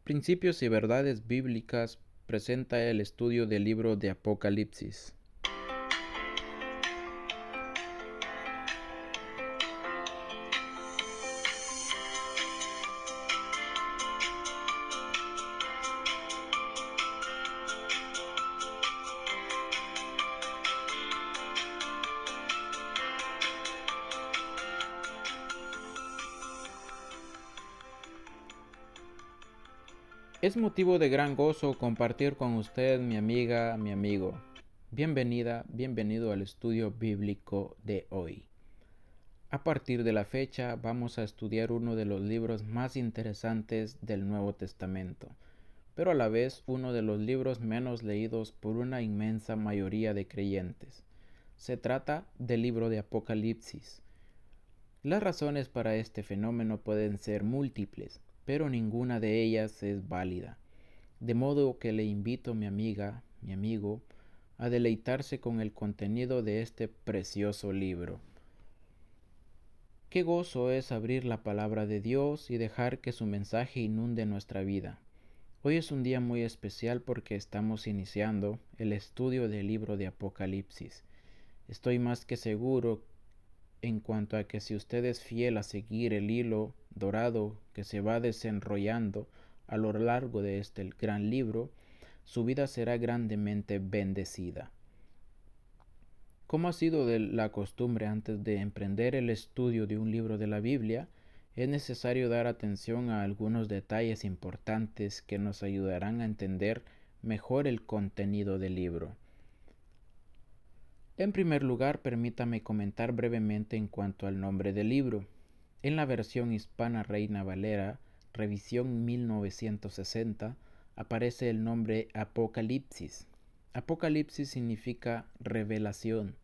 Principios y verdades bíblicas presenta el estudio del libro de Apocalipsis. Es motivo de gran gozo compartir con usted, mi amiga, mi amigo. Bienvenida, bienvenido al estudio bíblico de hoy. A partir de la fecha vamos a estudiar uno de los libros más interesantes del Nuevo Testamento, pero a la vez uno de los libros menos leídos por una inmensa mayoría de creyentes. Se trata del libro de Apocalipsis. Las razones para este fenómeno pueden ser múltiples, pero ninguna de ellas es válida. De modo que le invito, mi amiga, mi amigo, a deleitarse con el contenido de este precioso libro. Qué gozo es abrir la palabra de Dios y dejar que su mensaje inunde nuestra vida. Hoy es un día muy especial porque estamos iniciando el estudio del libro de Apocalipsis. Estoy más que seguro en cuanto a que si usted es fiel a seguir el hilo dorado que se va desenrollando a lo largo de este gran libro, su vida será grandemente bendecida. Como ha sido de la costumbre antes de emprender el estudio de un libro de la Biblia, es necesario dar atención a algunos detalles importantes que nos ayudarán a entender mejor el contenido del libro. En primer lugar, permítame comentar brevemente en cuanto al nombre del libro. En la versión hispana Reina Valera, revisión 1960, aparece el nombre Apocalipsis. Apocalipsis significa revelación.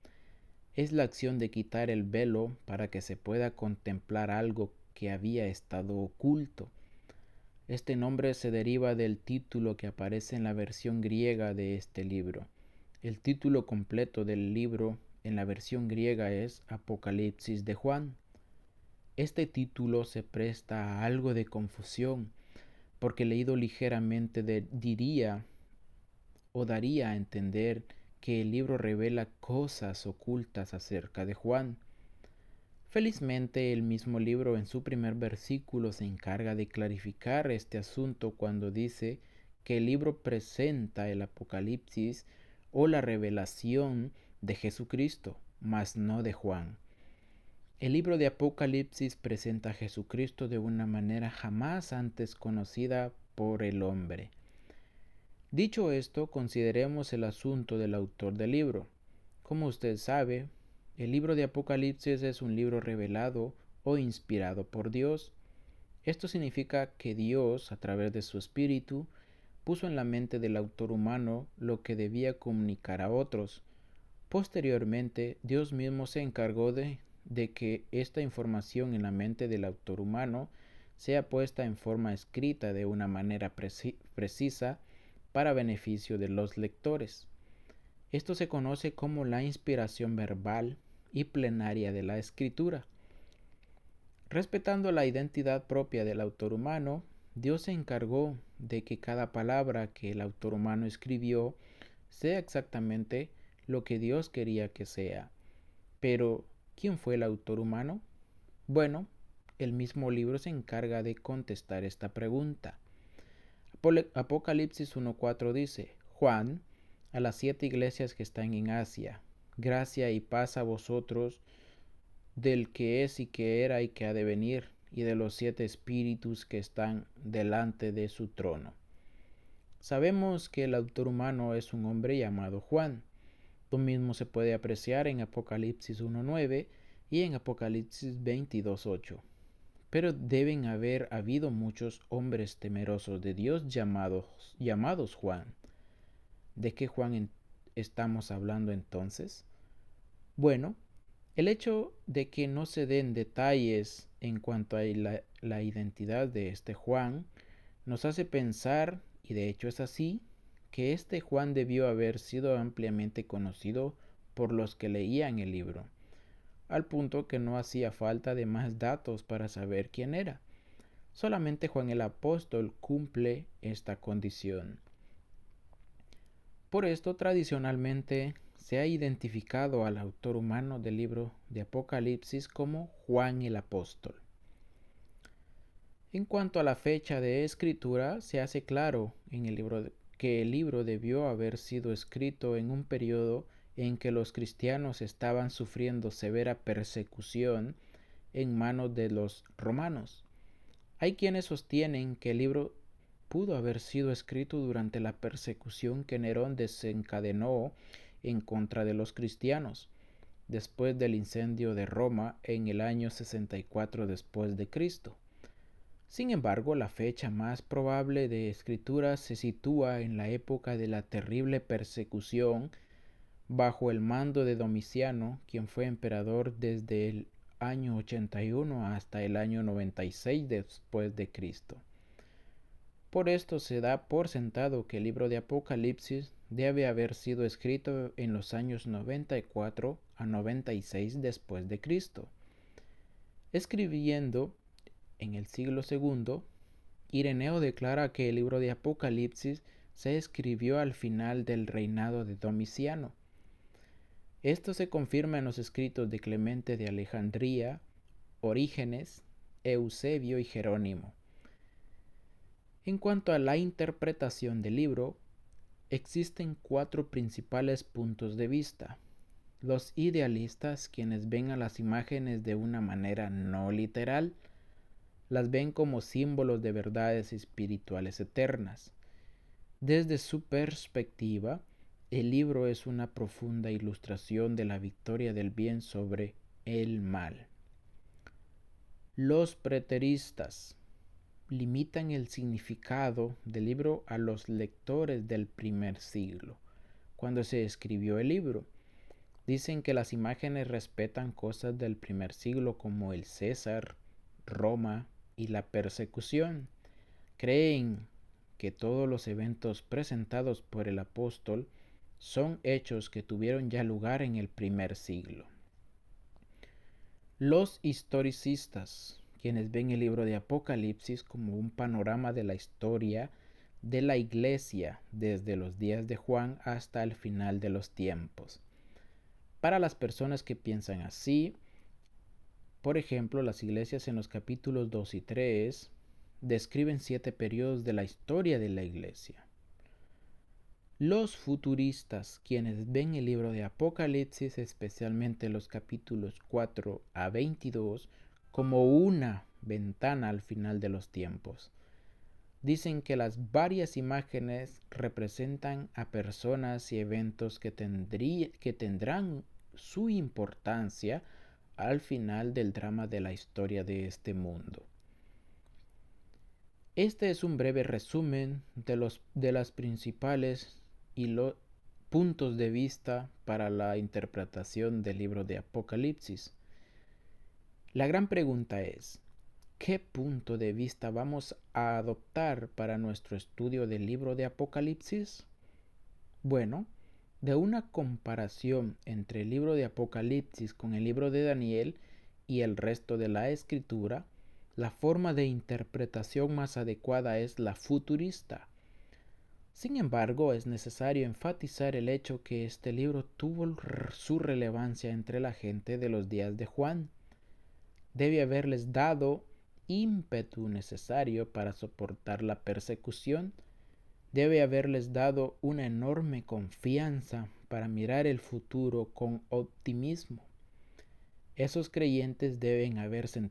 Es la acción de quitar el velo para que se pueda contemplar algo que había estado oculto. Este nombre se deriva del título que aparece en la versión griega de este libro. El título completo del libro en la versión griega es Apocalipsis de Juan. Este título se presta a algo de confusión, porque leído ligeramente diría o daría a entender que el libro revela cosas ocultas acerca de Juan. Felizmente, el mismo libro en su primer versículo se encarga de clarificar este asunto cuando dice que el libro presenta el Apocalipsis o la revelación de Jesucristo, mas no de Juan. El libro de Apocalipsis presenta a Jesucristo de una manera jamás antes conocida por el hombre. Dicho esto, consideremos el asunto del autor del libro. Como usted sabe, el libro de Apocalipsis es un libro revelado o inspirado por Dios. Esto significa que Dios, a través de su espíritu, puso en la mente del autor humano lo que debía comunicar a otros. Posteriormente, Dios mismo se encargó de que esta información en la mente del autor humano sea puesta en forma escrita de una manera precisa para beneficio de los lectores. Esto se conoce como la inspiración verbal y plenaria de la escritura. Respetando la identidad propia del autor humano, Dios se encargó de que cada palabra que el autor humano escribió sea exactamente lo que Dios quería que sea. Pero, ¿quién fue el autor humano? Bueno, el mismo libro se encarga de contestar esta pregunta. Apocalipsis 1:4 dice: Juan, a las 7 iglesias que están en Asia, gracia y paz a vosotros, del que es y que era y que ha de venir, y de los 7 espíritus que están delante de su trono. Sabemos que el autor humano es un hombre llamado Juan. Lo mismo se puede apreciar en Apocalipsis 1:9 y en Apocalipsis 22:8. Pero deben haber habido muchos hombres temerosos de Dios llamados Juan. ¿De qué Juan estamos hablando entonces? Bueno, el hecho de que no se den detalles en cuanto a la identidad de este Juan nos hace pensar, y de hecho es así, que este Juan debió haber sido ampliamente conocido por los que leían el libro, al punto que no hacía falta de más datos para saber quién era. Solamente Juan el Apóstol cumple esta condición. Por esto, tradicionalmente se ha identificado al autor humano del libro de Apocalipsis como Juan el Apóstol. En cuanto a la fecha de escritura, se hace claro en el libro que el libro debió haber sido escrito en un periodo en que los cristianos estaban sufriendo severa persecución en manos de los romanos. Hay quienes sostienen que el libro pudo haber sido escrito durante la persecución que Nerón desencadenó en contra de los cristianos, después del incendio de Roma en el año 64 después de Cristo. Sin embargo, la fecha más probable de escritura se sitúa en la época de la terrible persecución bajo el mando de Domiciano, quien fue emperador desde el año 81 hasta el año 96 después de Cristo. Por esto se da por sentado que el libro de Apocalipsis debe haber sido escrito en los años 94 a 96 después de Cristo. Escribiendo en el siglo II, Ireneo declara que el libro de Apocalipsis se escribió al final del reinado de Domiciano. Esto se confirma en los escritos de Clemente de Alejandría, Orígenes, Eusebio y Jerónimo. En cuanto a la interpretación del libro, existen 4 principales puntos de vista. Los idealistas, quienes ven a las imágenes de una manera no literal, las ven como símbolos de verdades espirituales eternas. Desde su perspectiva, el libro es una profunda ilustración de la victoria del bien sobre el mal. Los preteristas limitan el significado del libro a los lectores del primer siglo, cuando se escribió el libro. Dicen que las imágenes respetan cosas del primer siglo como el César, Roma y la persecución. Creen que todos los eventos presentados por el apóstol son hechos que tuvieron ya lugar en el primer siglo. Los historicistas, quienes ven el libro de Apocalipsis como un panorama de la historia de la iglesia desde los días de Juan hasta el final de los tiempos. Para las personas que piensan así, por ejemplo, las iglesias en los capítulos 2 y 3 describen 7 periodos de la historia de la iglesia. Los futuristas, quienes ven el libro de Apocalipsis, especialmente los capítulos 4 a 22, como una ventana al final de los tiempos. Dicen que las varias imágenes representan a personas y eventos que tendrán su importancia al final del drama de la historia de este mundo. Este es un breve resumen de las principales y los puntos de vista para la interpretación del libro de Apocalipsis. La gran pregunta es, ¿qué punto de vista vamos a adoptar para nuestro estudio del libro de Apocalipsis? Bueno, de una comparación entre el libro de Apocalipsis con el libro de Daniel y el resto de la escritura, la forma de interpretación más adecuada es la futurista. Sin embargo, es necesario enfatizar el hecho que este libro tuvo su relevancia entre la gente de los días de Juan. Debe haberles dado ímpetu necesario para soportar la persecución. Debe haberles dado una enorme confianza para mirar el futuro con optimismo. Esos creyentes deben haberse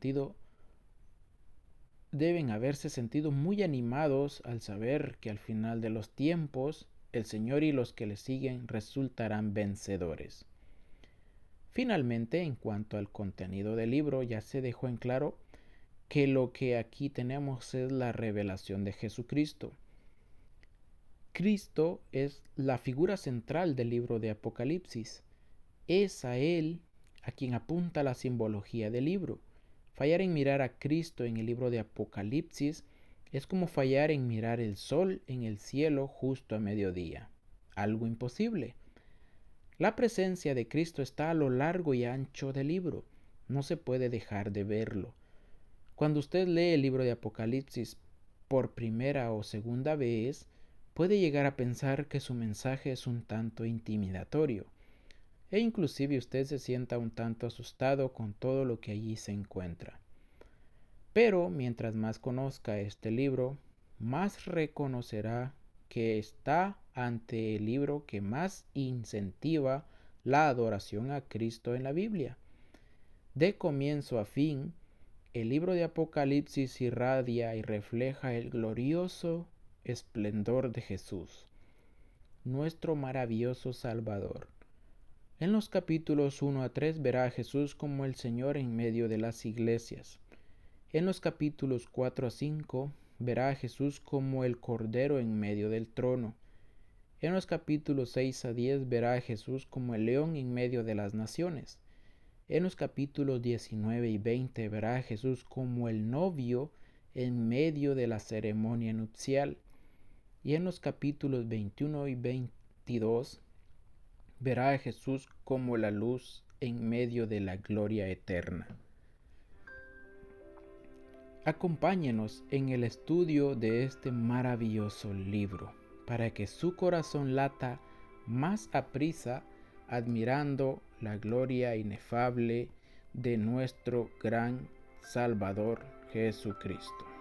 sentido muy animados al saber que al final de los tiempos el Señor y los que le siguen resultarán vencedores. Finalmente, en cuanto al contenido del libro, ya se dejó en claro que lo que aquí tenemos es la revelación de Jesucristo. Cristo es la figura central del libro de Apocalipsis. Es a Él a quien apunta la simbología del libro. Fallar en mirar a Cristo en el libro de Apocalipsis es como fallar en mirar el sol en el cielo justo a mediodía. Algo imposible. La presencia de Cristo está a lo largo y ancho del libro. No se puede dejar de verlo. Cuando usted lee el libro de Apocalipsis por primera o segunda vez, puede llegar a pensar que su mensaje es un tanto intimidatorio, e inclusive usted se sienta un tanto asustado con todo lo que allí se encuentra. Pero mientras más conozca este libro, más reconocerá que está ante el libro que más incentiva la adoración a Cristo en la Biblia. De comienzo a fin, el libro de Apocalipsis irradia y refleja el glorioso esplendor de Jesús, nuestro maravilloso Salvador. En los capítulos 1 a 3 verá a Jesús como el Señor en medio de las iglesias. En los capítulos 4 a 5 verá a Jesús como el Cordero en medio del trono. En los capítulos 6 a 10 verá a Jesús como el león en medio de las naciones. En los capítulos 19 y 20 verá a Jesús como el novio en medio de la ceremonia nupcial. Y en los capítulos 21 y 22 verá a Jesús como la luz en medio de la gloria eterna. Acompáñenos en el estudio de este maravilloso libro, para que su corazón lata más aprisa admirando la gloria inefable de nuestro gran Salvador Jesucristo.